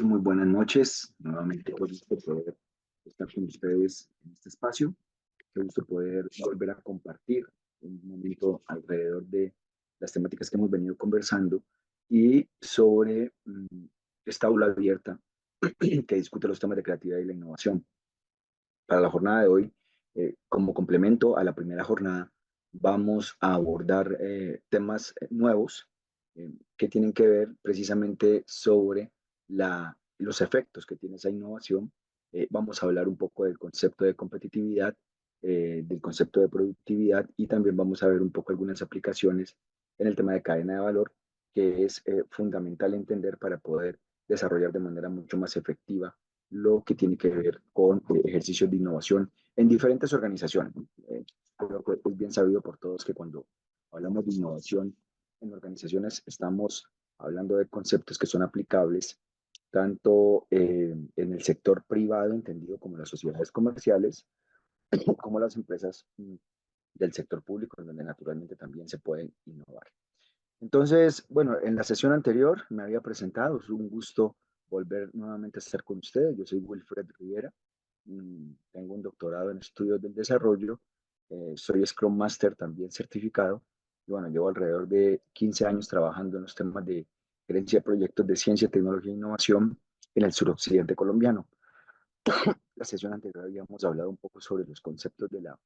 todos, muy buenas noches. Nuevamente, qué gusto poder estar con ustedes en este espacio. Qué gusto poder volver a compartir un momento alrededor de las temáticas que hemos venido conversando y sobre esta aula abierta que discute los temas de creatividad y la innovación. Para la jornada de hoy, como complemento a la primera jornada, vamos a abordar temas nuevos que tienen que ver precisamente sobre los efectos que tiene esa innovación. Vamos a hablar un poco del concepto de competitividad, del concepto de productividad y también vamos a ver un poco algunas aplicaciones en el tema de cadena de valor, que es fundamental entender para poder desarrollar de manera mucho más efectiva lo que tiene que ver con ejercicios de innovación en diferentes organizaciones. Creo que es bien sabido por todos que cuando hablamos de innovación en organizaciones estamos hablando de conceptos que son aplicables tanto en el sector privado, entendido como las sociedades comerciales, como las empresas del sector público, en donde naturalmente también se puede innovar. Entonces, bueno, en la sesión anterior me había presentado, es un gusto volver nuevamente a estar con ustedes. Yo soy Wilfred Rivera, tengo un doctorado en estudios del desarrollo, soy Scrum Master también certificado, y bueno, llevo alrededor de 15 años trabajando en los temas de gerencia de proyectos de ciencia, tecnología e innovación en el suroccidente colombiano. La sesión anterior habíamos hablado un poco sobre los conceptos de la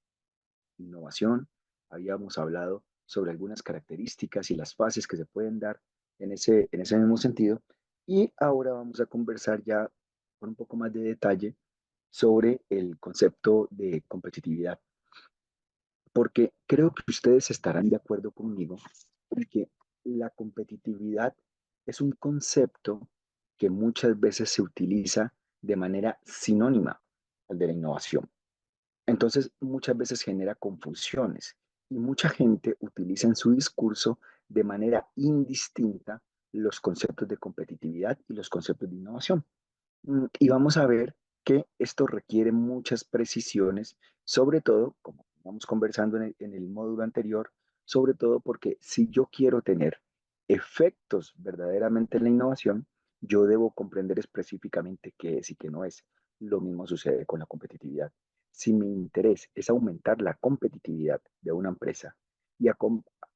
innovación, habíamos hablado sobre algunas características y las fases que se pueden dar en ese mismo sentido. Y ahora vamos a conversar ya con un poco más de detalle sobre el concepto de competitividad, porque creo que ustedes estarán de acuerdo conmigo en que la competitividad es un concepto que muchas veces se utiliza de manera sinónima al de la innovación. Entonces, muchas veces genera confusiones y mucha gente utiliza en su discurso de manera indistinta los conceptos de competitividad y los conceptos de innovación. Y vamos a ver que esto requiere muchas precisiones, sobre todo, como vamos conversando en el módulo anterior, sobre todo porque si yo quiero tener efectos verdaderamente en la innovación, yo debo comprender específicamente qué es y qué no es. Lo mismo sucede con la competitividad. Si mi interés es aumentar la competitividad de una empresa y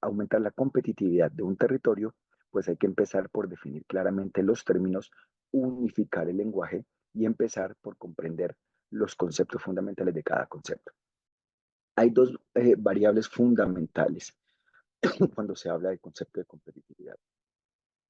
aumentar la competitividad de un territorio, pues hay que empezar por definir claramente los términos, unificar el lenguaje y empezar por comprender los conceptos fundamentales de cada concepto. Hay dos variables fundamentales cuando se habla del concepto de competitividad.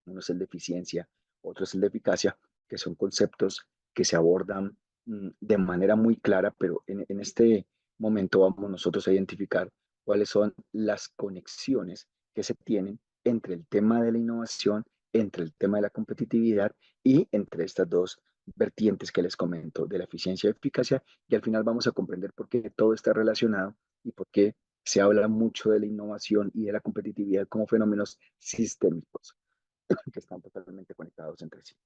Uno es el de eficiencia, otro es el de eficacia, que son conceptos que se abordan de manera muy clara, pero en este momento vamos nosotros a identificar cuáles son las conexiones que se tienen entre el tema de la innovación, entre el tema de la competitividad y entre estas dos vertientes que les comento, de la eficiencia y eficacia, y al final vamos a comprender por qué todo está relacionado y por qué se habla mucho de la innovación y de la competitividad como fenómenos sistémicos que están totalmente conectados entre sí.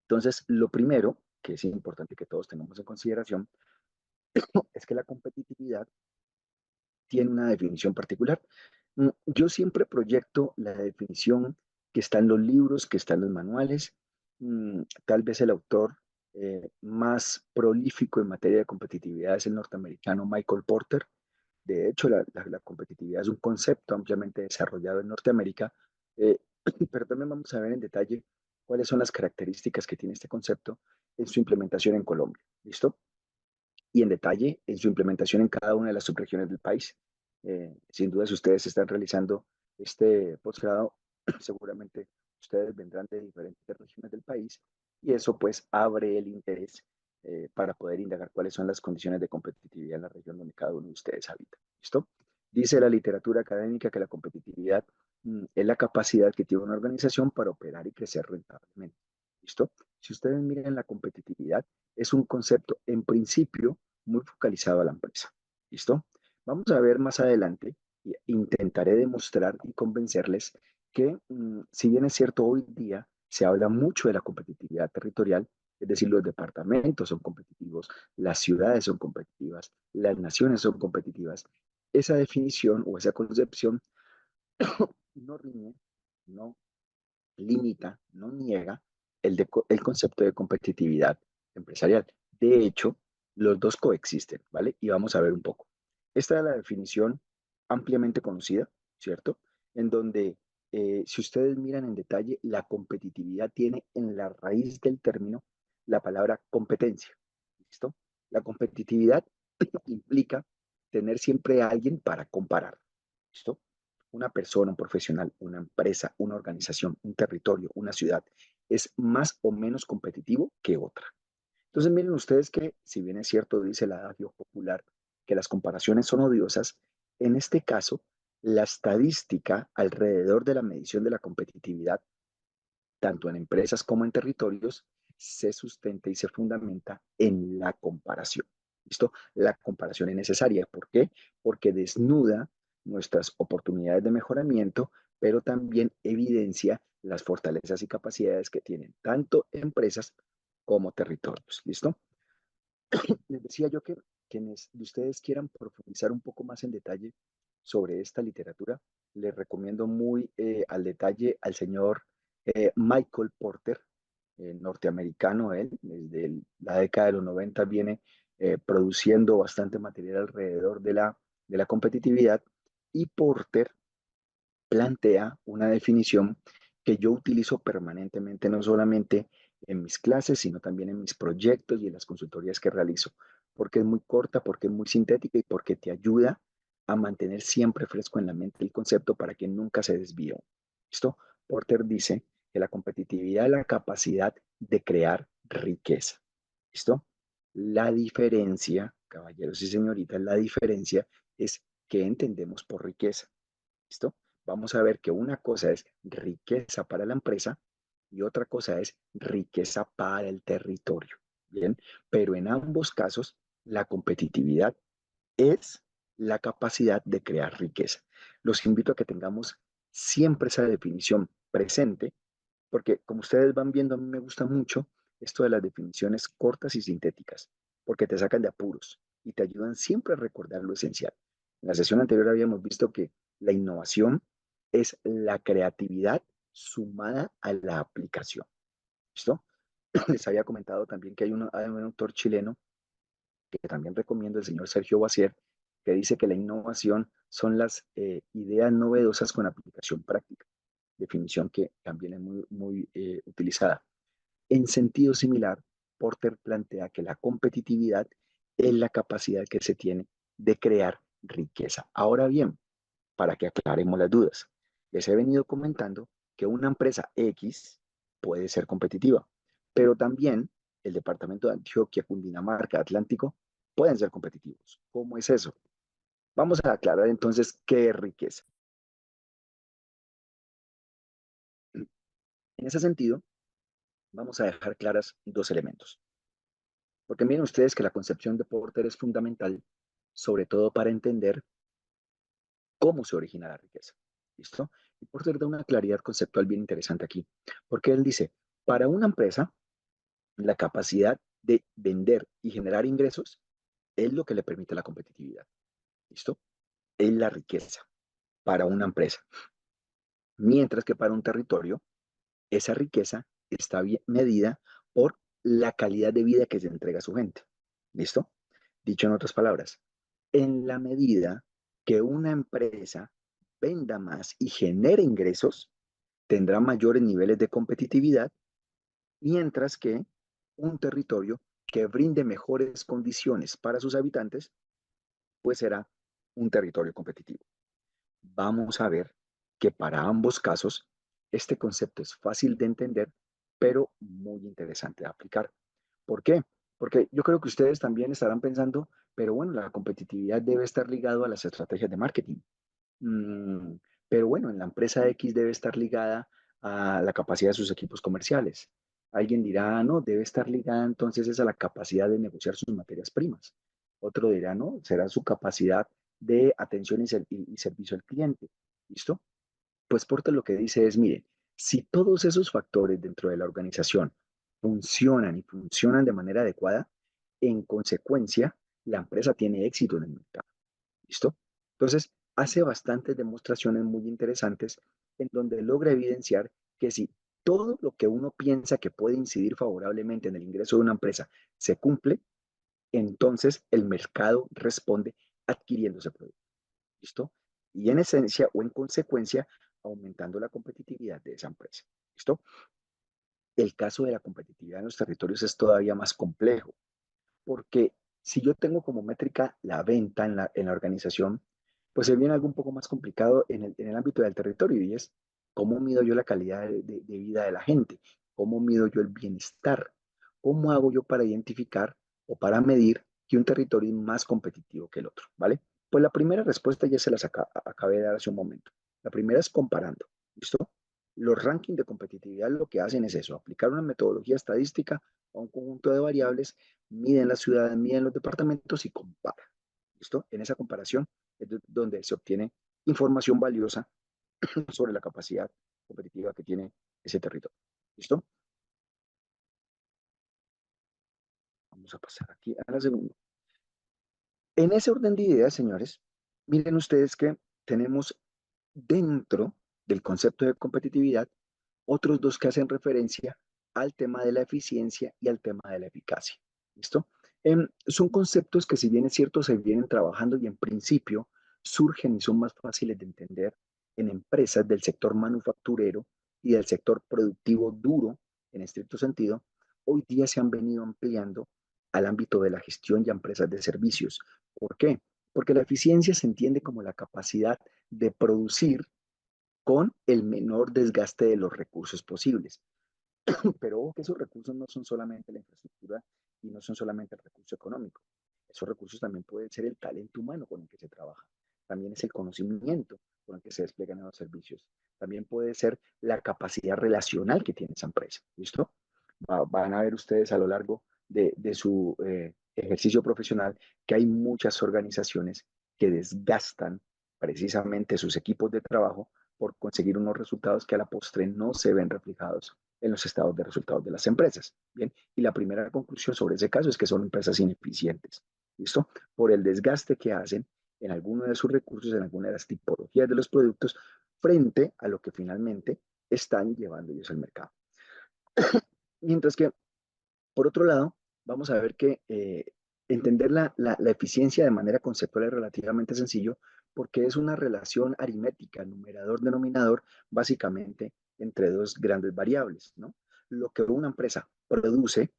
Entonces, lo primero que es importante que todos tengamos en consideración es que la competitividad tiene una definición particular. Yo siempre proyecto la definición que está en los libros, que está en los manuales. Tal vez el autor más prolífico en materia de competitividad es el norteamericano Michael Porter. De hecho, la competitividad es un concepto ampliamente desarrollado en Norteamérica, eh, pero también vamos a ver en detalle cuáles son las características que tiene este concepto en su implementación en Colombia. ¿Listo? Y en detalle en su implementación en cada una de las subregiones del país. Sin duda, si ustedes están realizando este posgrado, seguramente ustedes vendrán de diferentes regiones del país y eso pues abre el interés para poder indagar cuáles son las condiciones de competitividad en la región donde cada uno de ustedes habita. ¿Listo? Dice la literatura académica que la competitividad es la capacidad que tiene una organización para operar y crecer rentablemente. ¿Listo? Si ustedes miran la competitividad, es un concepto en principio muy focalizado a la empresa. ¿Listo? Vamos a ver más adelante y intentaré demostrar y convencerles que si bien es cierto hoy día se habla mucho de la competitividad territorial, es decir, los departamentos son competitivos, las ciudades son competitivas, las naciones son competitivas, esa definición o esa concepción no riñe, no limita, no niega el concepto de competitividad empresarial. De hecho, los dos coexisten, ¿vale? Y vamos a ver un poco. Esta es la definición ampliamente conocida, ¿cierto? En donde, si ustedes miran en detalle, la competitividad tiene en la raíz del término la palabra competencia, ¿listo? La competitividad implica tener siempre a alguien para comparar, ¿listo? Una persona, un profesional, una empresa, una organización, un territorio, una ciudad, es más o menos competitivo que otra. Entonces miren ustedes que, si bien es cierto, dice el adagio popular, que las comparaciones son odiosas, en este caso, la estadística alrededor de la medición de la competitividad, tanto en empresas como en territorios, se sustenta y se fundamenta en la comparación. ¿Listo? La comparación es necesaria. ¿Por qué? Porque desnuda nuestras oportunidades de mejoramiento, pero también evidencia las fortalezas y capacidades que tienen tanto empresas como territorios. ¿Listo? Les decía yo que quienes de ustedes quieran profundizar un poco más en detalle sobre esta literatura, les recomiendo muy al detalle al señor Michael Porter, norteamericano. Él desde la década de los 90 viene produciendo bastante material alrededor de la competitividad, y Porter plantea una definición que yo utilizo permanentemente, no solamente en mis clases, sino también en mis proyectos y en las consultorías que realizo, porque es muy corta, porque es muy sintética y porque te ayuda a mantener siempre fresco en la mente el concepto para que nunca se desvíe. ¿Listo? Porter dice que la competitividad es la capacidad de crear riqueza. ¿Listo? La diferencia, caballeros y señoritas, la diferencia es qué entendemos por riqueza. ¿Listo? Vamos a ver que una cosa es riqueza para la empresa y otra cosa es riqueza para el territorio. Bien, pero en ambos casos, la competitividad es la capacidad de crear riqueza. Los invito a que tengamos siempre esa definición presente, porque como ustedes van viendo, a mí me gusta mucho esto de las definiciones cortas y sintéticas, porque te sacan de apuros y te ayudan siempre a recordar lo esencial. En la sesión anterior habíamos visto que la innovación es la creatividad sumada a la aplicación. ¿Listo? Les había comentado también que hay un autor chileno que también recomiendo, el señor Sergio Bacier, que dice que la innovación son las ideas novedosas con aplicación práctica, definición que también es muy utilizada. En sentido similar, Porter plantea que la competitividad es la capacidad que se tiene de crear riqueza. Ahora bien, para que aclaremos las dudas, les he venido comentando que una empresa X puede ser competitiva, pero también el departamento de Antioquia, Cundinamarca, Atlántico pueden ser competitivos. ¿Cómo es eso? Vamos a aclarar entonces qué es riqueza. En ese sentido, vamos a dejar claras dos elementos. Porque miren ustedes que la concepción de Porter es fundamental, sobre todo para entender cómo se origina la riqueza. ¿Listo? Y Porter da una claridad conceptual bien interesante aquí, porque él dice, para una empresa, la capacidad de vender y generar ingresos es lo que le permite la competitividad. ¿Listo? Es la riqueza para una empresa. Mientras que para un territorio, esa riqueza está bien medida por la calidad de vida que se entrega a su gente. ¿Listo? Dicho en otras palabras, en la medida que una empresa venda más y genere ingresos, tendrá mayores niveles de competitividad, mientras que un territorio que brinde mejores condiciones para sus habitantes, pues será un territorio competitivo. Vamos a ver que para ambos casos este concepto es fácil de entender, pero muy interesante de aplicar. ¿Por qué? Porque yo creo que ustedes también estarán pensando, pero bueno, la competitividad debe estar ligado a las estrategias de marketing. Mm, pero bueno, en la empresa X debe estar ligada a la capacidad de sus equipos comerciales. Alguien dirá, no, debe estar ligada entonces es a la capacidad de negociar sus materias primas. Otro dirá, no, será su capacidad de atención y servicio al cliente. ¿Listo? Pues Porter lo que dice es, mire, si todos esos factores dentro de la organización funcionan y funcionan de manera adecuada, en consecuencia, la empresa tiene éxito en el mercado. ¿Listo? Entonces, hace bastantes demostraciones muy interesantes en donde logra evidenciar que si todo lo que uno piensa que puede incidir favorablemente en el ingreso de una empresa se cumple, entonces el mercado responde adquiriendo ese producto. ¿Listo? Y en esencia o en consecuencia, aumentando la competitividad de esa empresa. ¿Listo? El caso de la competitividad en los territorios es todavía más complejo, porque si yo tengo como métrica la venta en la organización, pues se viene algo un poco más complicado en el ámbito del territorio y es cómo mido yo la calidad de vida de la gente, cómo mido yo el bienestar, cómo hago yo para identificar o para medir que un territorio es más competitivo que el otro, ¿vale? Pues la primera respuesta ya se las acabé de dar hace un momento. La primera es comparando, ¿listo? Los rankings de competitividad lo que hacen es eso, aplicar una metodología estadística a un conjunto de variables, miden las ciudades, miden los departamentos y comparan. ¿Listo? En esa comparación es donde se obtiene información valiosa sobre la capacidad competitiva que tiene ese territorio. ¿Listo? Vamos a pasar aquí a la segunda. En ese orden de ideas, señores, miren ustedes que tenemos dentro del concepto de competitividad otros dos que hacen referencia al tema de la eficiencia y al tema de la eficacia. ¿Listo? Son conceptos que si bien es cierto se vienen trabajando y en principio surgen y son más fáciles de entender en empresas del sector manufacturero y del sector productivo duro, en estricto sentido, hoy día se han venido ampliando al ámbito de la gestión y a empresas de servicios. ¿Por qué? Porque la eficiencia se entiende como la capacidad de producir con el menor desgaste de los recursos posibles. Pero ojo que esos recursos no son solamente la infraestructura y no son solamente el recurso económico. Esos recursos también pueden ser el talento humano con el que se trabaja. También es el conocimiento con el que se despliegan los servicios. También puede ser la capacidad relacional que tiene esa empresa. ¿Listo? Van a ver ustedes a lo largo de su ejercicio profesional que hay muchas organizaciones que desgastan precisamente sus equipos de trabajo por conseguir unos resultados que a la postre no se ven reflejados en los estados de resultados de las empresas. Bien, y la primera conclusión sobre ese caso es que son empresas ineficientes. ¿Listo? Por el desgaste que hacen en alguno de sus recursos, en alguna de las tipologías de los productos, frente a lo que finalmente están llevando ellos al mercado. Mientras que, por otro lado, vamos a ver que entender la eficiencia de manera conceptual es relativamente sencillo porque es una relación aritmética, numerador-denominador, básicamente entre dos grandes variables, ¿no? Lo que una empresa produce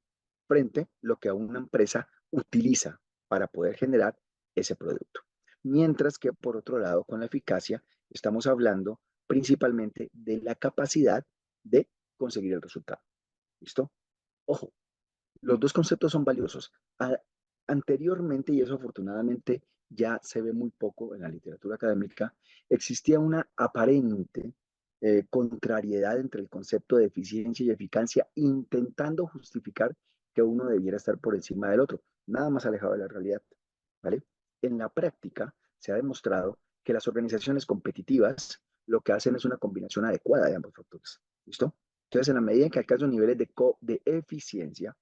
frente a lo que una empresa utiliza para poder generar ese producto. Mientras que, por otro lado, con la eficacia, estamos hablando principalmente de la capacidad de conseguir el resultado. ¿Listo? Ojo, los dos conceptos son valiosos. Anteriormente, y eso afortunadamente ya se ve muy poco en la literatura académica, existía una aparente contrariedad entre el concepto de eficiencia y eficacia, intentando justificar que uno debiera estar por encima del otro, nada más alejado de la realidad. ¿Vale? En la práctica se ha demostrado que las organizaciones competitivas lo que hacen es una combinación adecuada de ambos factores. ¿Listo? Entonces, en la medida en que alcanzan niveles de eficiencia,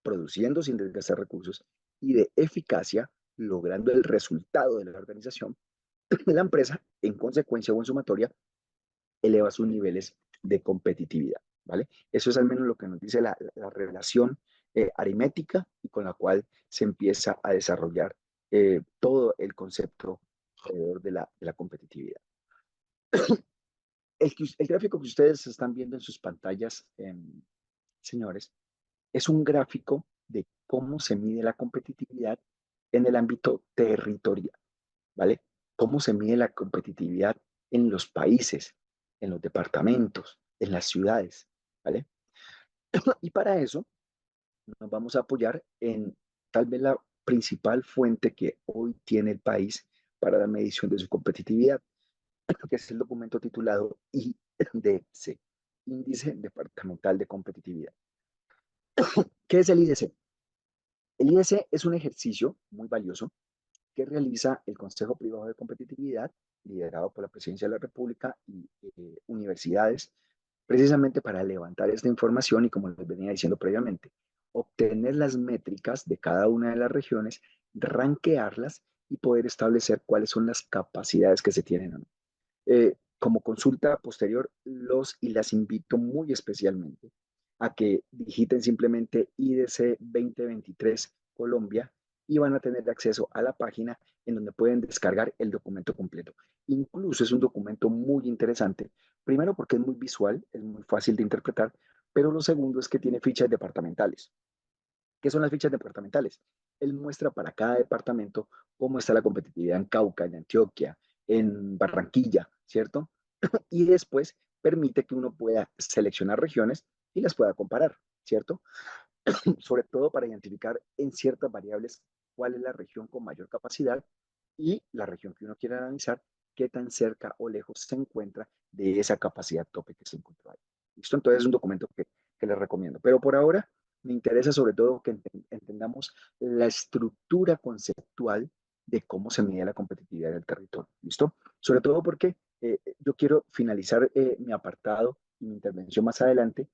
produciendo sin desgastar recursos, y de eficacia, logrando el resultado de la organización, la empresa, en consecuencia o en sumatoria, eleva sus niveles de competitividad. ¿Vale? Eso es al menos lo que nos dice la relación aritmética y con la cual se empieza a desarrollar todo el concepto alrededor de la competitividad. El gráfico que ustedes están viendo en sus pantallas, señores, es un gráfico de cómo se mide la competitividad en el ámbito territorial, ¿vale? Cómo se mide la competitividad en los países, en los departamentos, en las ciudades, ¿vale? Y para eso nos vamos a apoyar en tal vez la principal fuente que hoy tiene el país para la medición de su competitividad, que es el documento titulado IDC, Índice Departamental de Competitividad. ¿Qué es el IDC? El IDC es un ejercicio muy valioso que realiza el Consejo Privado de Competitividad, liderado por la Presidencia de la República y universidades, precisamente para levantar esta información y, como les venía diciendo previamente, obtener las métricas de cada una de las regiones, ranquearlas y poder establecer cuáles son las capacidades que se tienen o no. como consulta posterior, los y las invito muy especialmente a que digiten simplemente IDC 2023 Colombia y van a tener acceso a la página en donde pueden descargar el documento completo. Incluso es un documento muy interesante, primero porque es muy visual, es muy fácil de interpretar, pero lo segundo es que tiene fichas departamentales. ¿Qué son las fichas departamentales? Él muestra para cada departamento cómo está la competitividad en Cauca, en Antioquia, en Barranquilla, ¿cierto? Y después permite que uno pueda seleccionar regiones y las pueda comparar, ¿cierto? Sobre todo para identificar en ciertas variables cuál es la región con mayor capacidad y la región que uno quiere analizar, qué tan cerca o lejos se encuentra de esa capacidad tope que se encontró ahí. ¿Listo? Entonces es un documento que les recomiendo. Pero por ahora me interesa sobre todo que entendamos la estructura conceptual de cómo se mide la competitividad del territorio. ¿Listo? Sobre todo porque yo quiero finalizar mi apartado y mi intervención más adelante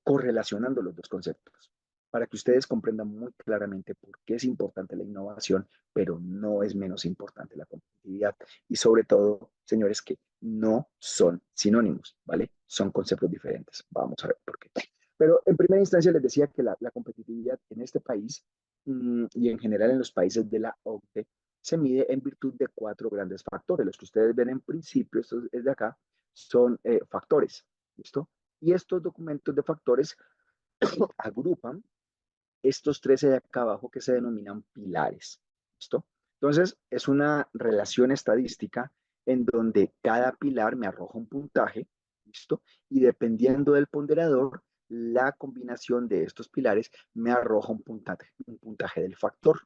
correlacionando los dos conceptos para que ustedes comprendan muy claramente por qué es importante la innovación, pero no es menos importante la competitividad. Y sobre todo, señores, que no son sinónimos, ¿vale? Son conceptos diferentes. Vamos a ver por qué. Pero en primera instancia les decía que la competitividad en este país y en general en los países de la OCDE se mide en virtud de cuatro grandes factores. Los que ustedes ven en principio, esto es de acá, son factores, ¿listo? Y estos documentos de factores agrupan estos 13 de acá abajo que se denominan pilares. ¿Listo? Entonces, es una relación estadística en donde cada pilar me arroja un puntaje, ¿listo? Y dependiendo del ponderador, la combinación de estos pilares me arroja un puntaje del factor.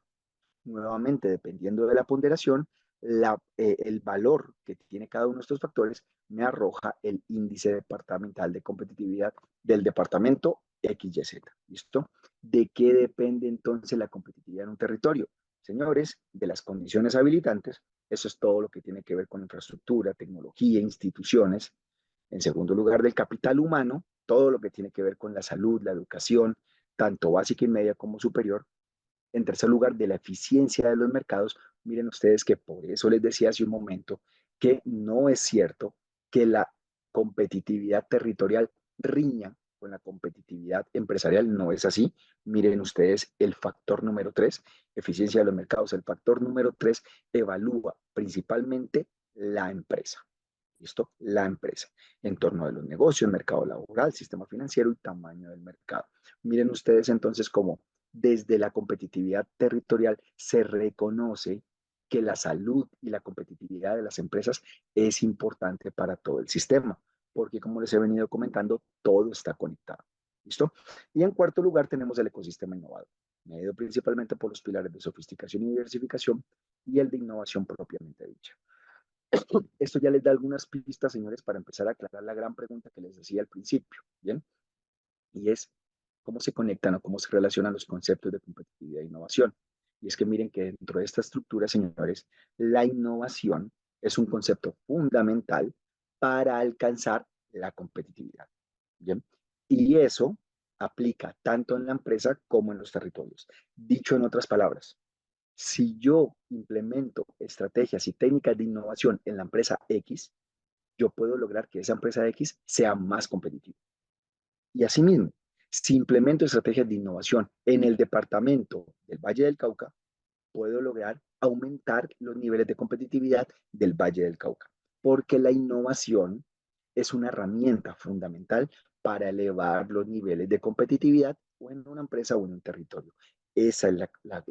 Nuevamente, dependiendo de la ponderación, el valor que tiene cada uno de estos factores me arroja el índice departamental de competitividad del departamento XYZ. ¿Listo? ¿De qué depende entonces la competitividad en un territorio? Señores, de las condiciones habilitantes, eso es todo lo que tiene que ver con infraestructura, tecnología, instituciones. En segundo lugar, del capital humano, todo lo que tiene que ver con la salud, la educación, tanto básica y media como superior. En tercer lugar, de la eficiencia de los mercados. Miren ustedes que por eso les decía hace un momento que no es cierto que la competitividad territorial riña con la competitividad empresarial, no es así. Miren ustedes el factor número 3, eficiencia de los mercados. El factor número 3 evalúa principalmente la empresa. ¿Listo? La empresa, en torno de los negocios, mercado laboral, sistema financiero y tamaño del mercado. Miren ustedes entonces cómo desde la competitividad territorial se reconoce que la salud y la competitividad de las empresas es importante para todo el sistema, porque como les he venido comentando, todo está conectado. ¿Listo? Y en cuarto lugar tenemos el ecosistema innovador, medido principalmente por los pilares de sofisticación y diversificación y el de innovación propiamente dicha. Esto ya les da algunas pistas, señores, para empezar a aclarar la gran pregunta que les decía al principio, ¿bien? Y es cómo se conectan o cómo se relacionan los conceptos de competitividad e innovación. Y es que miren que dentro de esta estructura, señores, la innovación es un concepto fundamental para alcanzar la competitividad, ¿bien? Y eso aplica tanto en la empresa como en los territorios. Dicho en otras palabras, si yo implemento estrategias y técnicas de innovación en la empresa X, yo puedo lograr que esa empresa X sea más competitiva. Y asimismo, si implemento estrategias de innovación en el departamento del Valle del Cauca, puedo lograr aumentar los niveles de competitividad del Valle del Cauca, porque la innovación es una herramienta fundamental para elevar los niveles de competitividad o en una empresa o en un territorio. Esa es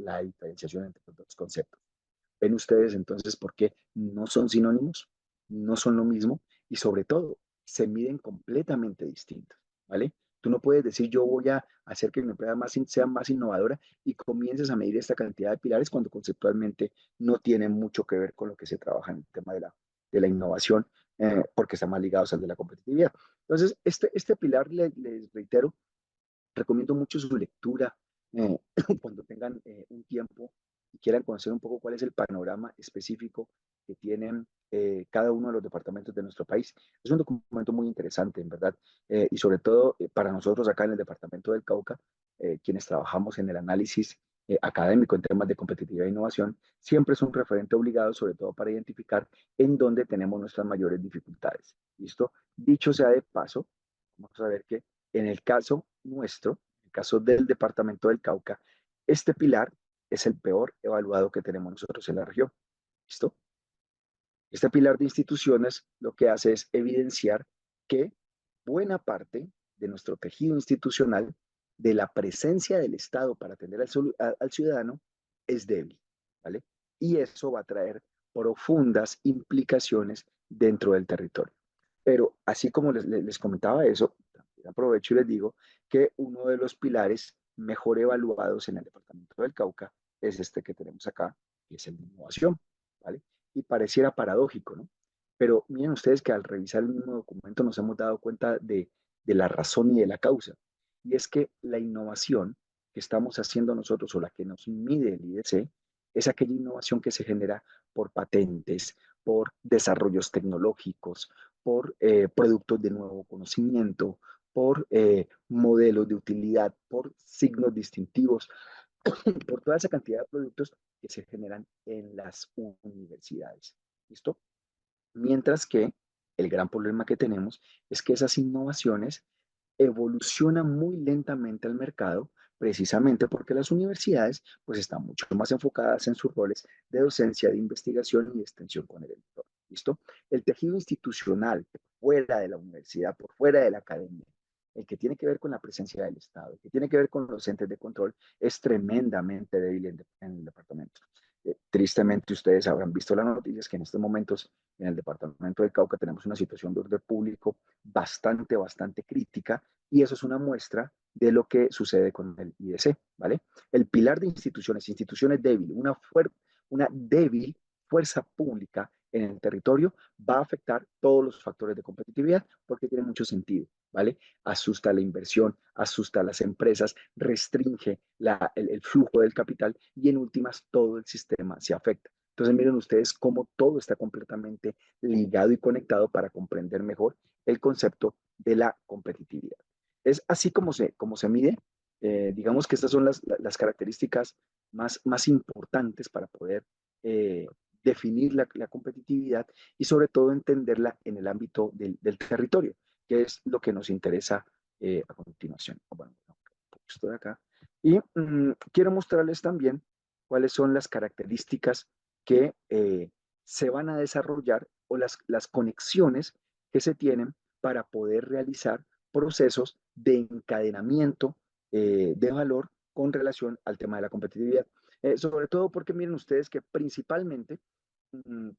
la diferenciación entre los dos conceptos. ¿Ven ustedes entonces por qué no son sinónimos? No son lo mismo y sobre todo se miden completamente distintos, ¿vale? Tú no puedes decir yo voy a hacer que mi empresa sea más innovadora y comiences a medir esta cantidad de pilares cuando conceptualmente no tiene mucho que ver con lo que se trabaja en el tema de la innovación porque están más ligados al de la competitividad. Entonces, este pilar, les reitero, recomiendo mucho su lectura eh, cuando tengan un tiempo y quieran conocer un poco cuál es el panorama específico que tienen cada uno de los departamentos de nuestro país. Es un documento muy interesante, en verdad, y sobre todo para nosotros acá en el departamento del Cauca, quienes trabajamos en el análisis académico en temas de competitividad e innovación, siempre es un referente obligado, sobre todo para identificar en dónde tenemos nuestras mayores dificultades. ¿Listo? Dicho sea de paso, vamos a ver que en el caso nuestro, en el caso del departamento del Cauca, este pilar es el peor evaluado que tenemos nosotros en la región. ¿Listo? Este pilar de instituciones lo que hace es evidenciar que buena parte de nuestro tejido institucional, de la presencia del Estado para atender al ciudadano, es débil, ¿vale? Y eso va a traer profundas implicaciones dentro del territorio. Pero así como les comentaba eso, aprovecho y les digo que uno de los pilares mejor evaluados en el departamento del Cauca es este que tenemos acá, que es el de innovación, ¿vale? Y pareciera paradójico, ¿no? Pero miren ustedes que al revisar el mismo documento nos hemos dado cuenta de la razón y de la causa. Y es que la innovación que estamos haciendo nosotros o la que nos mide el IDC es aquella innovación que se genera por patentes, por desarrollos tecnológicos, por productos de nuevo conocimiento, por modelos de utilidad, por signos distintivos, por toda esa cantidad de productos que se generan en las universidades. ¿Listo? Mientras que el gran problema que tenemos es que esas innovaciones evolucionan muy lentamente al mercado, precisamente porque las universidades pues están mucho más enfocadas en sus roles de docencia, de investigación y de extensión con el entorno. ¿Listo? El tejido institucional fuera de la universidad, por fuera de la academia, el que tiene que ver con la presencia del Estado, el que tiene que ver con los entes de control, es tremendamente débil en el departamento. Tristemente ustedes habrán visto las noticias que en estos momentos en el departamento del Cauca tenemos una situación de orden público bastante crítica y eso es una muestra de lo que sucede con el IDC, ¿vale? El pilar de instituciones débil, una débil fuerza pública en el territorio va a afectar todos los factores de competitividad porque tiene mucho sentido, ¿vale? Asusta la inversión, asusta a las empresas, restringe el flujo del capital y en últimas todo el sistema se afecta. Entonces miren ustedes cómo todo está completamente ligado y conectado para comprender mejor el concepto de la competitividad. Es así como se mide. Digamos que estas son las características más importantes para poder definir la competitividad y sobre todo entenderla en el ámbito del territorio, que es lo que nos interesa a continuación. Bueno, esto de acá. Y quiero mostrarles también cuáles son las características que se van a desarrollar o las conexiones que se tienen para poder realizar procesos de encadenamiento de valor con relación al tema de la competitividad. Sobre todo porque miren ustedes que principalmente mm,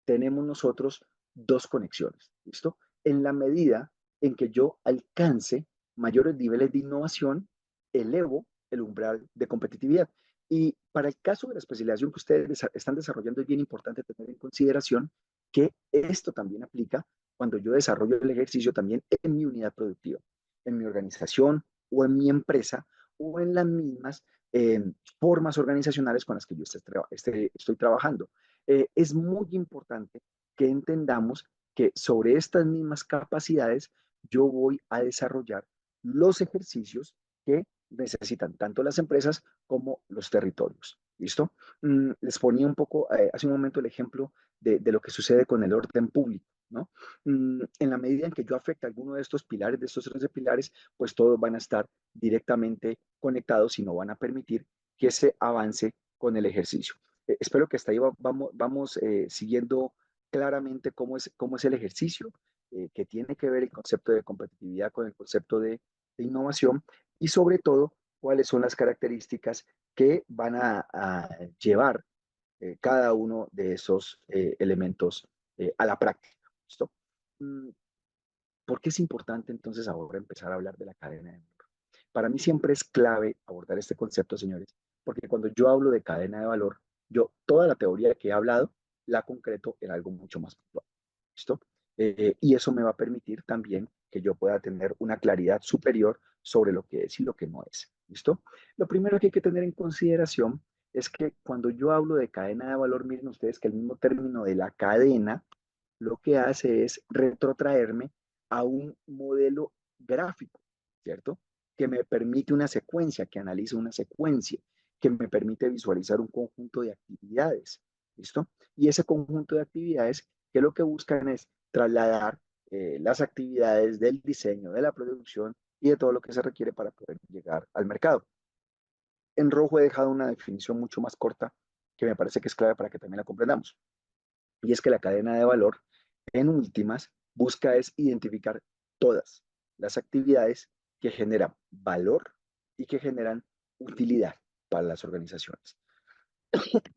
tenemos nosotros dos conexiones, ¿listo? En la medida en que yo alcance mayores niveles de innovación, elevo el umbral de competitividad. Y para el caso de la especialización que ustedes están desarrollando, es bien importante tener en consideración que esto también aplica cuando yo desarrollo el ejercicio también en mi unidad productiva, en mi organización o en mi empresa o en las mismas formas organizacionales con las que yo estoy trabajando. Es muy importante que entendamos que sobre estas mismas capacidades yo voy a desarrollar los ejercicios que necesitan tanto las empresas como los territorios. ¿Listo? Les ponía un poco hace un momento el ejemplo de lo que sucede con el orden público, ¿no? En la medida en que yo afecte a alguno de estos pilares, de estos 13 pilares, pues todos van a estar directamente conectados y no van a permitir que se avance con el ejercicio. Espero que hasta ahí vamos siguiendo claramente cómo es el ejercicio, que tiene que ver el concepto de competitividad con el concepto de innovación y sobre todo cuáles son las características que van a llevar cada uno de esos elementos a la práctica. ¿Listo? Mm, ¿Por qué es importante entonces ahora empezar a hablar de la cadena de valor? Para mí siempre es clave abordar este concepto, señores, porque cuando yo hablo de cadena de valor, yo toda la teoría que he hablado la concreto en algo mucho más puntual. ¿Listo? Y eso me va a permitir también que yo pueda tener una claridad superior sobre lo que es y lo que no es. ¿Listo? Lo primero que hay que tener en consideración es que cuando yo hablo de cadena de valor, miren ustedes que el mismo término de la cadena lo que hace es retrotraerme a un modelo gráfico, ¿cierto? Que me permite una secuencia, que analiza una secuencia, que me permite visualizar un conjunto de actividades. ¿Listo? Y ese conjunto de actividades que lo que buscan es trasladar las actividades del diseño, de la producción y de todo lo que se requiere para poder llegar al mercado. En rojo he dejado una definición mucho más corta que me parece que es clave para que también la comprendamos. Y es que la cadena de valor, en últimas, busca es identificar todas las actividades que generan valor y que generan utilidad para las organizaciones.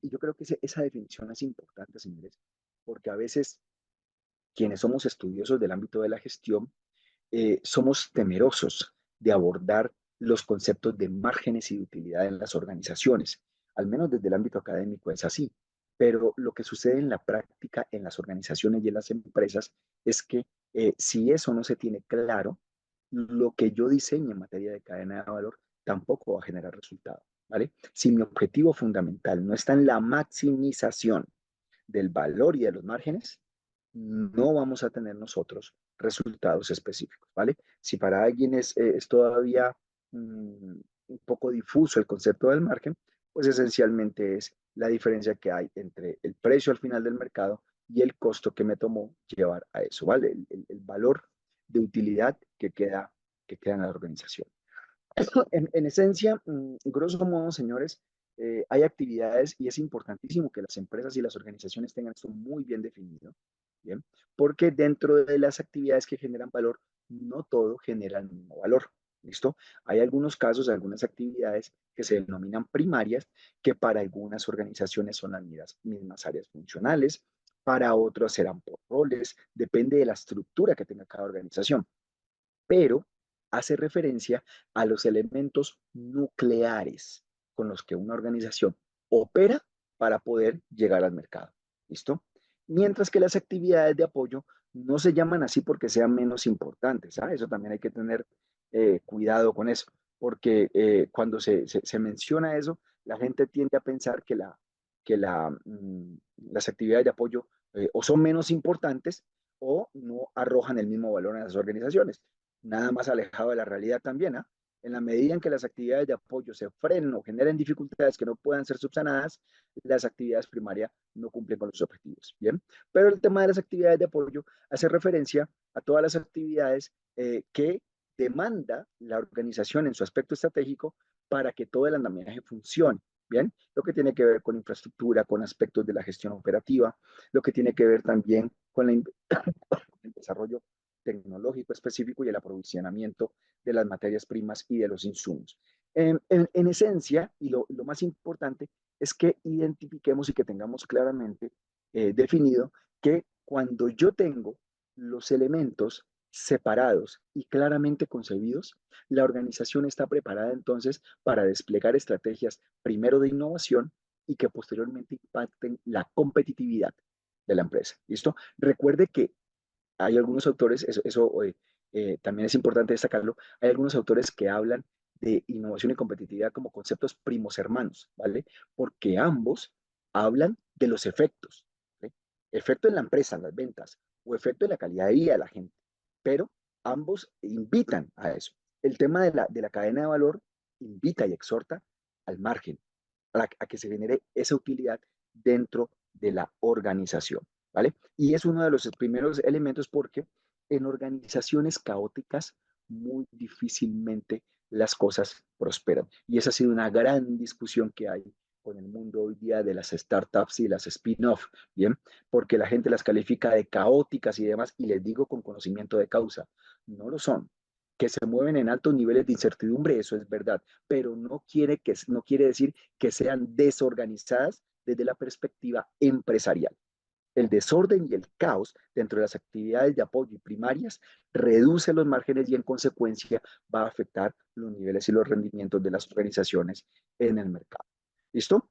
Y yo creo que esa definición es importante, señores, porque a veces quienes somos estudiosos del ámbito de la gestión somos temerosos de abordar los conceptos de márgenes y de utilidad en las organizaciones. Al menos desde el ámbito académico es así. Pero lo que sucede en la práctica en las organizaciones y en las empresas es que si eso no se tiene claro, lo que yo diseñe en materia de cadena de valor tampoco va a generar resultado, ¿vale? Si mi objetivo fundamental no está en la maximización del valor y de los márgenes, no vamos a tener nosotros resultados específicos, ¿vale? Si para alguien es todavía un poco difuso el concepto del margen, pues esencialmente es la diferencia que hay entre el precio al final del mercado y el costo que me tomó llevar a eso, ¿vale? El valor de utilidad que queda en la organización. En esencia, grosso modo, señores, hay actividades y es importantísimo que las empresas y las organizaciones tengan esto muy bien definido, ¿bien? Porque dentro de las actividades que generan valor, no todo genera el mismo valor, ¿listo? Hay algunos casos, algunas actividades que se denominan primarias, que para algunas organizaciones son las mismas áreas funcionales, para otros serán por roles, depende de la estructura que tenga cada organización, pero hace referencia a los elementos nucleares con los que una organización opera para poder llegar al mercado. ¿Listo? Mientras que las actividades de apoyo no se llaman así porque sean menos importantes. ¿Ah? Eso también hay que tener cuidado con eso, porque cuando se menciona eso, la gente tiende a pensar que las actividades de apoyo o son menos importantes o no arrojan el mismo valor en las organizaciones. Nada más alejado de la realidad también, ¿ah? En la medida en que las actividades de apoyo se frenen o generen dificultades que no puedan ser subsanadas, las actividades primarias no cumplen con los objetivos. Bien, pero el tema de las actividades de apoyo hace referencia a todas las actividades que demanda la organización en su aspecto estratégico para que todo el andamiaje funcione. Bien, lo que tiene que ver con infraestructura, con aspectos de la gestión operativa, lo que tiene que ver también con el desarrollo tecnológico específico y el aprovisionamiento de las materias primas y de los insumos. En esencia, y lo más importante, es que identifiquemos y que tengamos claramente definido que cuando yo tengo los elementos separados y claramente concebidos, la organización está preparada entonces para desplegar estrategias primero de innovación y que posteriormente impacten la competitividad de la empresa. ¿Listo? Recuerde que hay algunos autores, también es importante destacarlo, hay algunos autores que hablan de innovación y competitividad como conceptos primos hermanos, ¿vale? Porque ambos hablan de los efectos, ¿sí? Efecto en la empresa, en las ventas, o efecto en la calidad de vida de la gente, pero ambos invitan a eso. El tema de la cadena de valor invita y exhorta al margen, a que se genere esa utilidad dentro de la organización, ¿vale? Y es uno de los primeros elementos porque en organizaciones caóticas muy difícilmente las cosas prosperan. Y esa ha sido una gran discusión que hay con el mundo hoy día de las startups y las spin-off, ¿bien? Porque la gente las califica de caóticas y demás, y les digo con conocimiento de causa, no lo son. Que se mueven en altos niveles de incertidumbre, eso es verdad, pero no quiere decir que sean desorganizadas desde la perspectiva empresarial. El desorden y el caos dentro de las actividades de apoyo y primarias reduce los márgenes y en consecuencia va a afectar los niveles y los rendimientos de las organizaciones en el mercado. ¿Listo?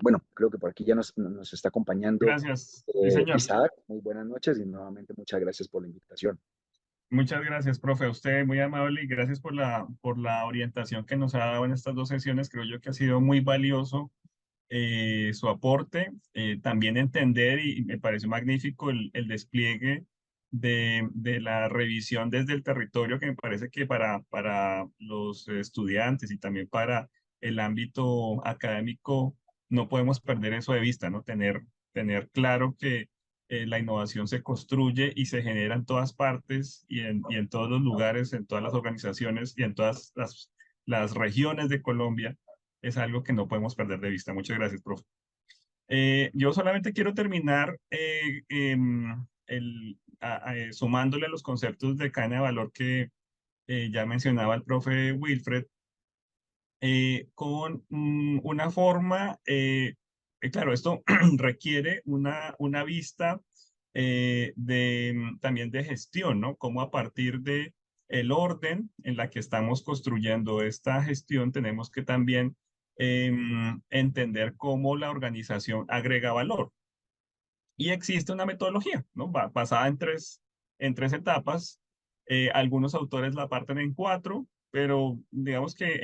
Bueno, creo que por aquí ya nos está acompañando Gracias. Sí, señor. Isaac. Muy buenas noches y nuevamente muchas gracias por la invitación. Muchas gracias, profe. A usted muy amable y gracias por la orientación que nos ha dado en estas dos sesiones. Creo yo que ha sido muy valioso su aporte. También entender y me pareció magnífico el despliegue de la revisión desde el territorio, que me parece que para los estudiantes y también para el ámbito académico, no podemos perder eso de vista, ¿no? Tener claro que la innovación se construye y se genera en todas partes y en todos los lugares, en todas las organizaciones y en todas las regiones de Colombia. Es algo que no podemos perder de vista. Muchas gracias, profe. Yo solamente quiero terminar sumándole los conceptos de cadena de valor que ya mencionaba el profe Wilfred, con una forma, claro, esto requiere una vista también de gestión, ¿no? Cómo a partir de el orden en la que estamos construyendo esta gestión, tenemos que también entender cómo la organización agrega valor. Y existe una metodología, ¿no? Basada en tres etapas. Algunos autores la parten en cuatro, pero digamos que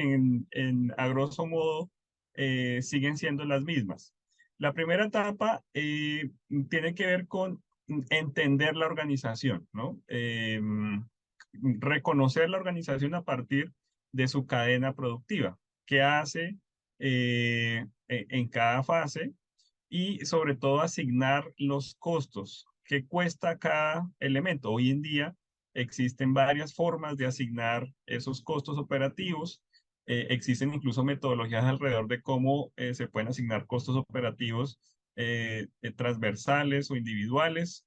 a grosso modo siguen siendo las mismas. La primera etapa tiene que ver con entender la organización, ¿no? Reconocer la organización a partir de su cadena productiva. ¿Qué hace en cada fase? Y sobre todo asignar los costos que cuesta cada elemento. Hoy en día existen varias formas de asignar esos costos operativos. Existen incluso metodologías alrededor de cómo se pueden asignar costos operativos transversales o individuales,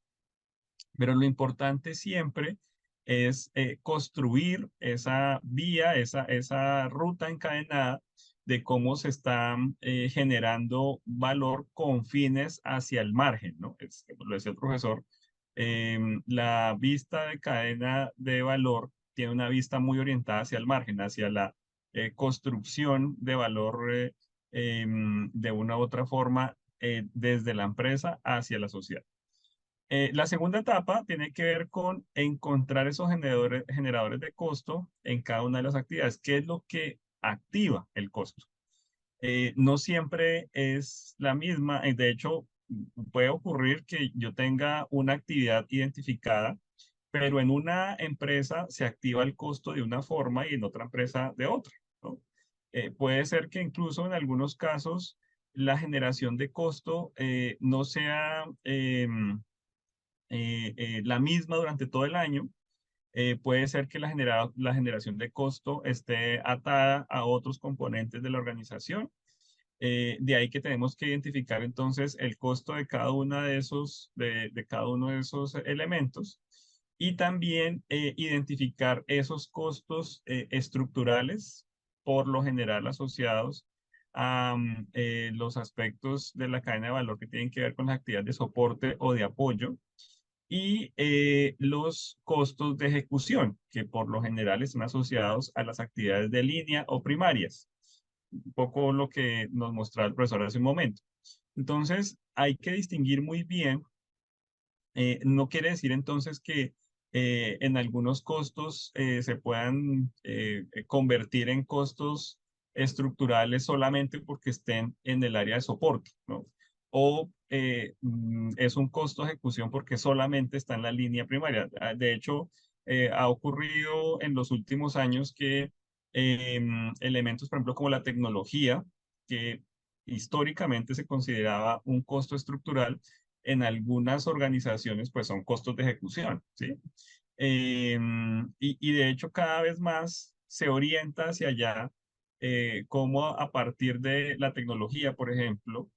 pero lo importante siempre es construir esa vía, esa ruta encadenada de cómo se está generando valor con fines hacia el margen, ¿no? Como lo decía el profesor, la vista de cadena de valor tiene una vista muy orientada hacia el margen, hacia la construcción de valor de una u otra forma desde la empresa hacia la sociedad. La segunda etapa tiene que ver con encontrar esos generadores de costo en cada una de las actividades. ¿Qué es lo que activa el costo? No siempre es la misma. De hecho, puede ocurrir que yo tenga una actividad identificada, pero en una empresa se activa el costo de una forma y en otra empresa de otra, ¿no? Puede ser que incluso en algunos casos la generación de costo no sea la misma durante todo el año. Puede ser que la generación de costo esté atada a otros componentes de la organización. De ahí que tenemos que identificar entonces el costo de cada de cada uno de esos elementos y también identificar esos costos estructurales, por lo general asociados a los aspectos de la cadena de valor que tienen que ver con las actividades de soporte o de apoyo y los costos de ejecución, que por lo general están asociados a las actividades de línea o primarias. Un poco lo que nos mostraba el profesor hace un momento. Entonces, hay que distinguir muy bien. No quiere decir entonces que en algunos costos se puedan convertir en costos estructurales solamente porque estén en el área de soporte, ¿no? O es un costo de ejecución porque solamente está en la línea primaria. De hecho, ha ocurrido en los últimos años que elementos, por ejemplo, como la tecnología, que históricamente se consideraba un costo estructural, en algunas organizaciones pues son costos de ejecución, ¿sí? Y de hecho cada vez más se orienta hacia allá, cómo a partir de la tecnología, por ejemplo,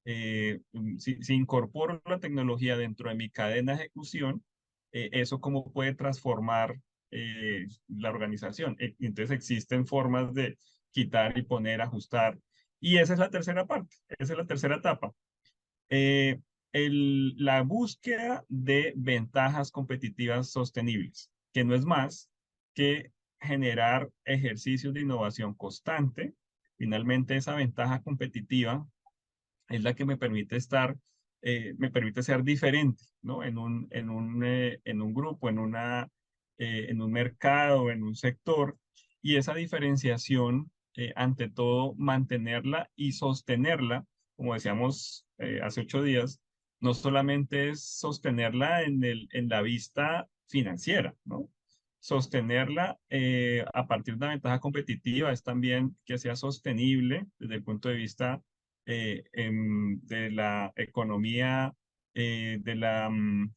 si incorporo la tecnología dentro de mi cadena de ejecución, eso cómo puede transformar la organización. Entonces existen formas de quitar y poner, ajustar. Y esa es la tercera parte, esa es la tercera etapa. Eh, la búsqueda de ventajas competitivas sostenibles, que no es más que generar ejercicios de innovación constante. Finalmente, esa ventaja competitiva es la que me permite ser diferente, ¿no? En un grupo, en un mercado, en un sector, y esa diferenciación, ante todo, mantenerla y sostenerla, como decíamos hace 8 días, no solamente es sostenerla en la vista financiera, ¿no? sostenerla a partir de una ventaja competitiva es también que sea sostenible desde el punto de vista de la economía, de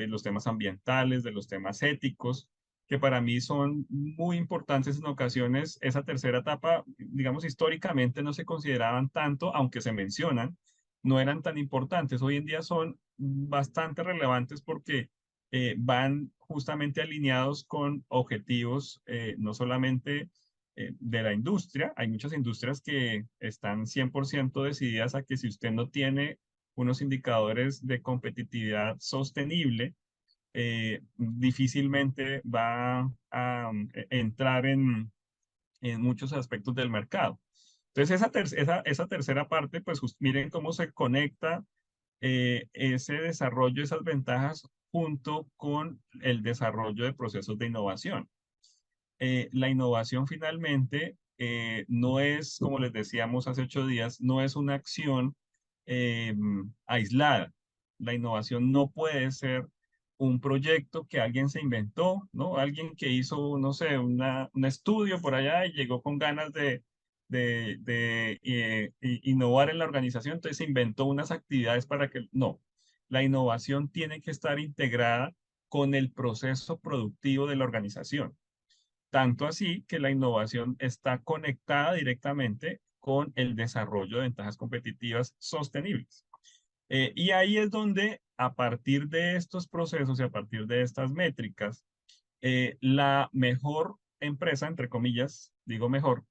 los temas ambientales, de los temas éticos, que para mí son muy importantes en ocasiones. Esa tercera etapa, digamos, históricamente no se consideraban tanto, aunque se mencionan, no eran tan importantes. Hoy en día son bastante relevantes porque van justamente alineados con objetivos no solamente de la industria. Hay muchas industrias que están 100% decididas a que si usted no tiene unos indicadores de competitividad sostenible, difícilmente va a entrar en muchos aspectos del mercado. Entonces, esa tercera parte, pues miren cómo se conecta ese desarrollo, esas ventajas, junto con el desarrollo de procesos de innovación. La innovación finalmente no es, como les decíamos hace 8 días, no es una acción aislada. La innovación no puede ser un proyecto que alguien se inventó, ¿no? Alguien que hizo, no sé, un estudio por allá y llegó con ganas de innovar en la organización, entonces se inventó unas actividades para que... No, la innovación tiene que estar integrada con el proceso productivo de la organización. Tanto así que la innovación está conectada directamente con el desarrollo de ventajas competitivas sostenibles. Y ahí es donde, a partir de estos procesos y a partir de estas métricas, la mejor empresa, entre comillas, digo mejor,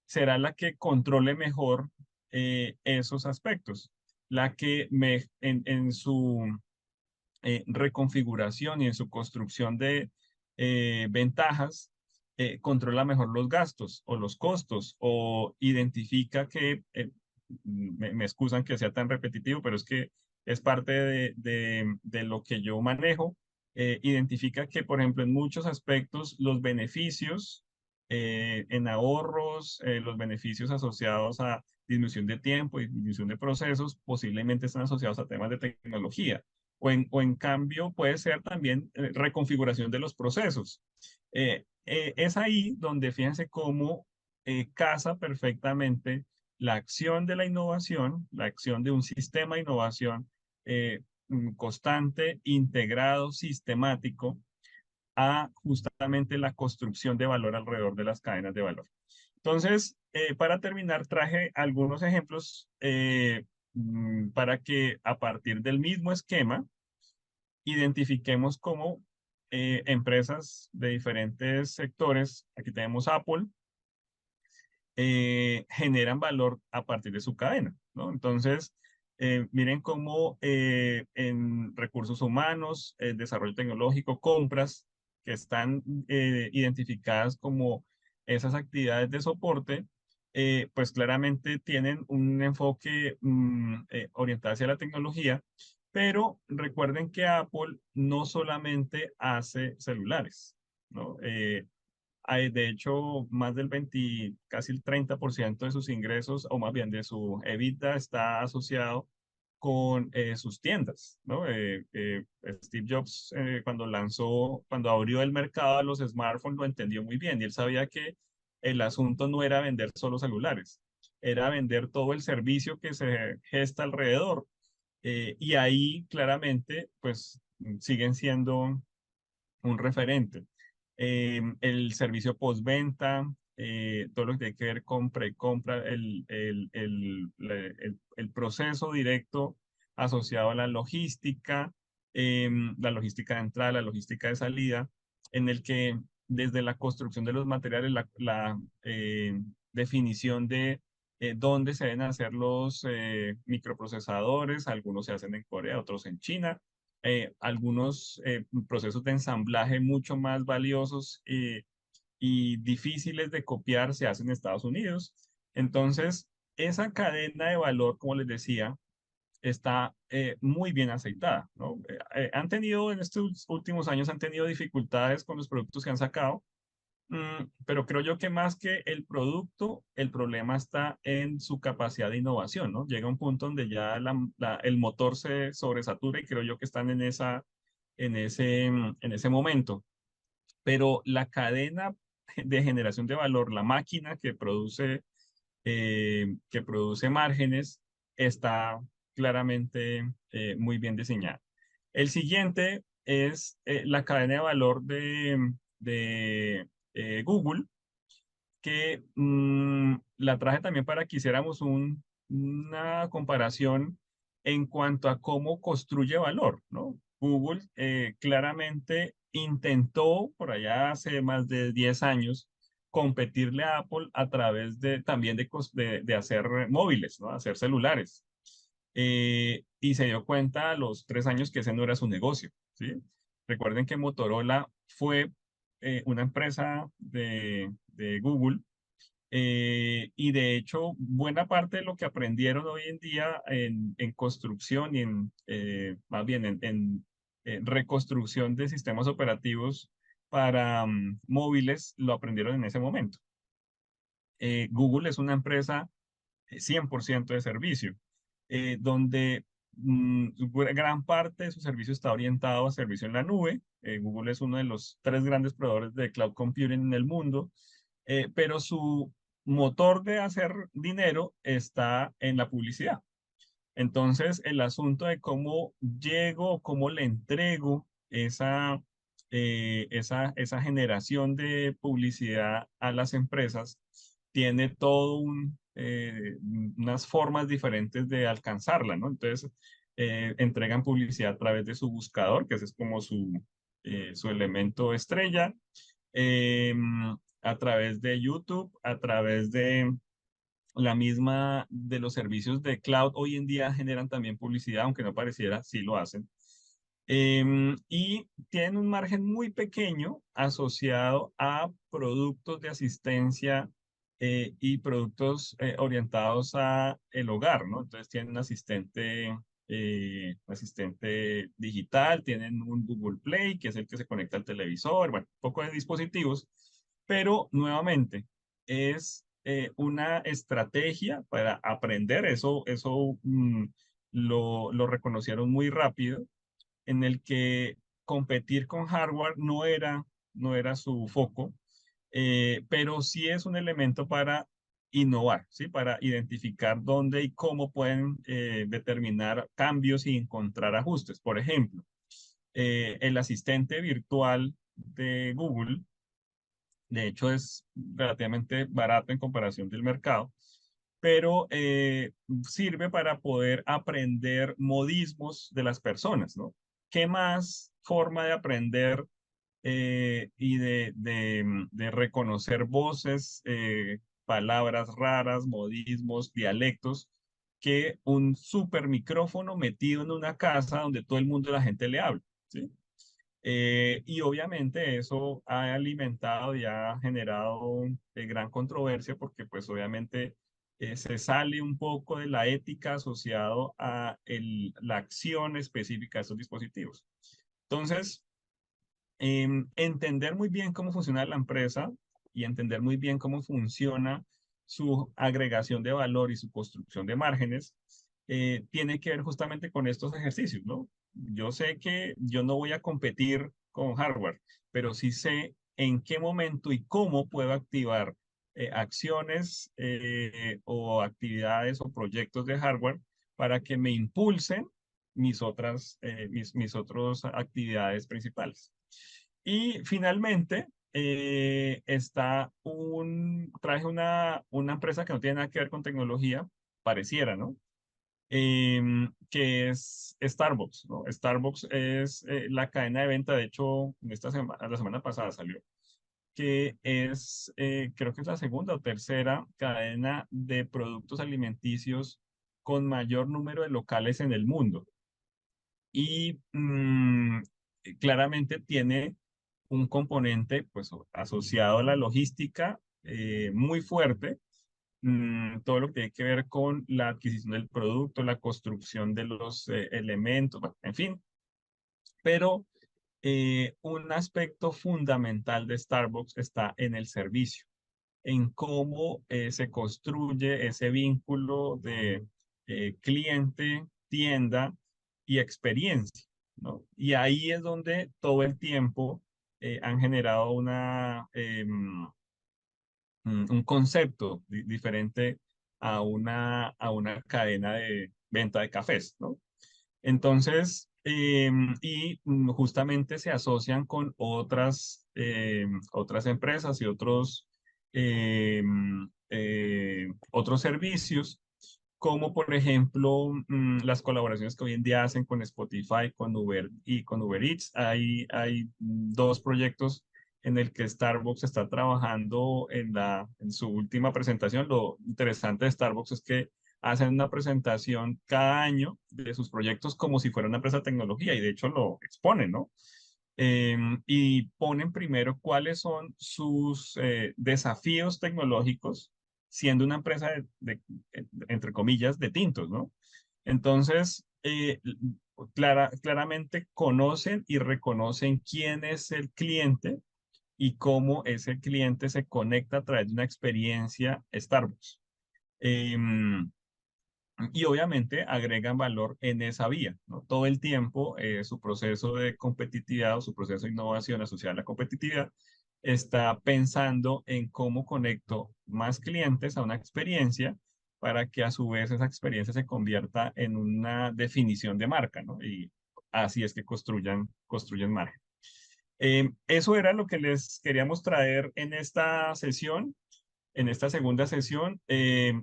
será la que controle mejor esos aspectos, la que en su reconfiguración y en su construcción de ventajas, controla mejor los gastos o los costos o identifica que, me excusan que sea tan repetitivo, pero es que es parte de lo que yo manejo, identifica que, por ejemplo, en muchos aspectos los beneficios en ahorros, los beneficios asociados a disminución de tiempo y disminución de procesos, posiblemente están asociados a temas de tecnología o en cambio puede ser también reconfiguración de los procesos. Es ahí donde fíjense cómo casa perfectamente la acción de la innovación, la acción de un sistema de innovación constante, integrado, sistemático, a justamente la construcción de valor alrededor de las cadenas de valor. Entonces, para terminar, traje algunos ejemplos para que a partir del mismo esquema, identifiquemos cómo empresas de diferentes sectores, aquí tenemos Apple, generan valor a partir de su cadena, ¿no? Entonces, miren cómo en recursos humanos, desarrollo tecnológico, compras, que están identificadas como esas actividades de soporte, pues claramente tienen un enfoque orientado hacia la tecnología, pero recuerden que Apple no solamente hace celulares, ¿no? Hay, de hecho, más del 20, casi el 30% de sus ingresos, o más bien de su EBITDA, está asociado con sus tiendas, ¿no? Steve Jobs, cuando abrió el mercado a los smartphones, lo entendió muy bien y él sabía que el asunto no era vender solo celulares, era vender todo el servicio que se gesta alrededor. Y ahí claramente, pues, siguen siendo un referente. El servicio postventa, todo lo que tiene que ver con precompra, el proceso directo asociado a la logística de entrada, la logística de salida, en el que desde la construcción de los materiales, la definición de dónde se deben hacer los microprocesadores, algunos se hacen en Corea, otros en China, algunos procesos de ensamblaje mucho más valiosos y difíciles de copiar se hacen en Estados Unidos. Entonces, esa cadena de valor, como les decía, está muy bien aceitada, ¿no? Han tenido, en estos últimos años, han tenido dificultades con los productos que han sacado, pero creo yo que más que el producto, el problema está en su capacidad de innovación, ¿no? Llega un punto donde ya el motor se sobresatura y creo yo que están en ese momento. pero la cadena de generación de valor, la máquina que produce márgenes, está claramente muy bien diseñada. El siguiente es la cadena de valor de Google, que la traje también para que hiciéramos una comparación en cuanto a cómo construye valor, ¿no? Google claramente intentó por allá hace más de 10 años competirle a Apple a través de también de hacer móviles, ¿no? Hacer celulares. Y se dio cuenta a los 3 años que ese no era su negocio, ¿sí? Recuerden que Motorola fue una empresa de Google, y de hecho, buena parte de lo que aprendieron hoy en día en construcción y más bien en reconstrucción de sistemas operativos para móviles, lo aprendieron en ese momento. Google es una empresa 100% de servicio, donde gran parte de su servicio está orientado a servicio en la nube. Google es uno de los 3 grandes proveedores de cloud computing en el mundo, pero su motor de hacer dinero está en la publicidad. Entonces, el asunto de cómo llego, cómo le entrego esa generación de publicidad a las empresas, tiene unas formas diferentes de alcanzarla, ¿no? Entonces, entregan publicidad a través de su buscador, que ese es como su elemento estrella, a través de YouTube, a través de de los servicios de cloud hoy en día generan también publicidad, aunque no pareciera, sí lo hacen. Y tienen un margen muy pequeño asociado a productos de asistencia y productos orientados a el hogar, ¿no? Entonces tienen un asistente digital, tienen un Google Play, que es el que se conecta al televisor, bueno, un poco de dispositivos, pero nuevamente es una estrategia para aprender, eso lo reconocieron muy rápido, en el que competir con hardware no era su foco, pero sí es un elemento para innovar, ¿sí? Para identificar dónde y cómo pueden determinar cambios y encontrar ajustes. Por ejemplo, el asistente virtual de Google, de hecho, es relativamente barato en comparación del mercado, pero sirve para poder aprender modismos de las personas, ¿no? ¿Qué más forma de aprender y de reconocer voces, palabras raras, modismos, dialectos, que un super micrófono metido en una casa donde todo el mundo, la gente le habla, ¿sí? Y obviamente eso ha alimentado y ha generado gran controversia porque pues obviamente se sale un poco de la ética asociado a la acción específica de estos dispositivos. Entonces, entender muy bien cómo funciona la empresa y entender muy bien cómo funciona su agregación de valor y su construcción de márgenes, tiene que ver justamente con estos ejercicios, ¿no? Yo sé que yo no voy a competir con hardware, pero sí sé en qué momento y cómo puedo activar acciones o actividades o proyectos de hardware para que me impulsen mis otras actividades principales. Y finalmente, traje una empresa que no tiene nada que ver con tecnología, pareciera, ¿no? Que es Starbucks, ¿no? Starbucks es la cadena de venta, de hecho, la semana pasada salió, que creo que es la segunda o tercera cadena de productos alimenticios con mayor número de locales en el mundo. Y claramente tiene un componente pues asociado a la logística muy fuerte, todo lo que tiene que ver con la adquisición del producto, la construcción de los elementos, bueno, en fin, pero un aspecto fundamental de Starbucks está en el servicio, en cómo se construye ese vínculo de cliente, tienda y experiencia, ¿no? Y ahí es donde todo el tiempo han generado un concepto diferente a una cadena de venta de cafés, ¿no? Entonces, justamente se asocian con otras empresas y otros servicios, como por ejemplo las colaboraciones que hoy en día hacen con Spotify, con Uber y con Uber Eats. Hay dos proyectos en el que Starbucks está trabajando en su última presentación. Lo interesante de Starbucks es que hacen una presentación cada año de sus proyectos como si fuera una empresa de tecnología y de hecho lo exponen, ¿no? Y ponen primero cuáles son sus desafíos tecnológicos siendo una empresa entre comillas, de tintos, ¿no? Entonces, claramente conocen y reconocen quién es el cliente y cómo ese cliente se conecta a través de una experiencia Starbucks. Em, y obviamente agregan valor en esa vía, ¿no? Todo el tiempo su proceso de competitividad o su proceso de innovación asociado a la competitividad está pensando en cómo conecto más clientes a una experiencia para que a su vez esa experiencia se convierta en una definición de marca, ¿no? Y así es que construyen marca. Eso era lo que les queríamos traer en esta sesión. En esta segunda sesión,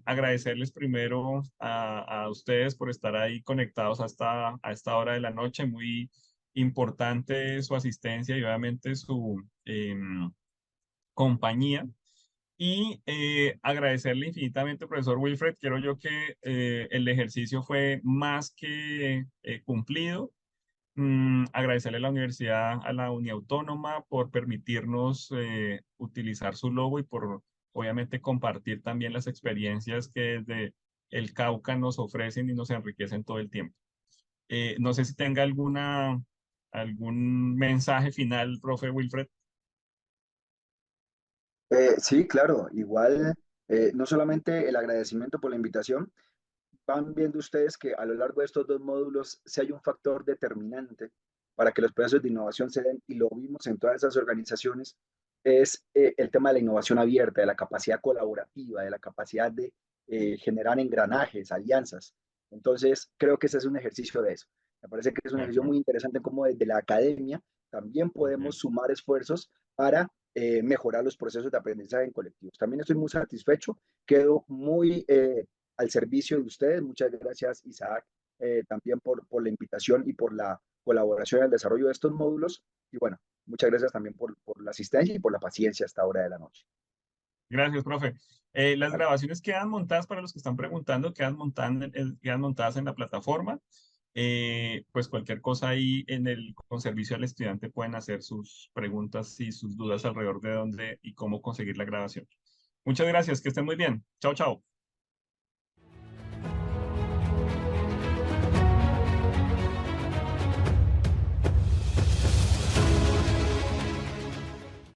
agradecerles primero a ustedes por estar ahí conectados a esta hora de la noche. Muy importante su asistencia y obviamente su compañía. Y agradecerle infinitamente, profesor Wilfred. Quiero yo que el ejercicio fue más que cumplido. Agradecerle a la universidad, a la Uniautónoma, por permitirnos utilizar su logo y por, obviamente, compartir también las experiencias que desde el Cauca nos ofrecen y nos enriquecen todo el tiempo. No sé si tenga algún mensaje final, profe Wilfred. Sí, claro, igual, no solamente el agradecimiento por la invitación, van viendo ustedes que a lo largo de estos dos módulos, si hay un factor determinante para que los procesos de innovación se den, y lo vimos en todas esas organizaciones, es el tema de la innovación abierta, de la capacidad colaborativa, de la capacidad de generar engranajes, alianzas. Entonces, creo que ese es un ejercicio de eso. Me parece que es un De ejercicio acuerdo. muy interesante como desde la academia también podemos Ok. sumar esfuerzos para mejorar los procesos de aprendizaje en colectivos. También estoy muy satisfecho, quedo muy al servicio de ustedes. Muchas gracias, Isaac, también por la invitación y por la colaboración en el desarrollo de estos módulos. Y bueno, muchas gracias también por la asistencia y por la paciencia a esta hora de la noche. Gracias, profe. Las Vale. grabaciones quedan montadas para los que están preguntando, quedan montadas en la plataforma. Pues cualquier cosa ahí con servicio al estudiante pueden hacer sus preguntas y sus dudas alrededor de dónde y cómo conseguir la grabación. Muchas gracias, que estén muy bien. Chao, chao.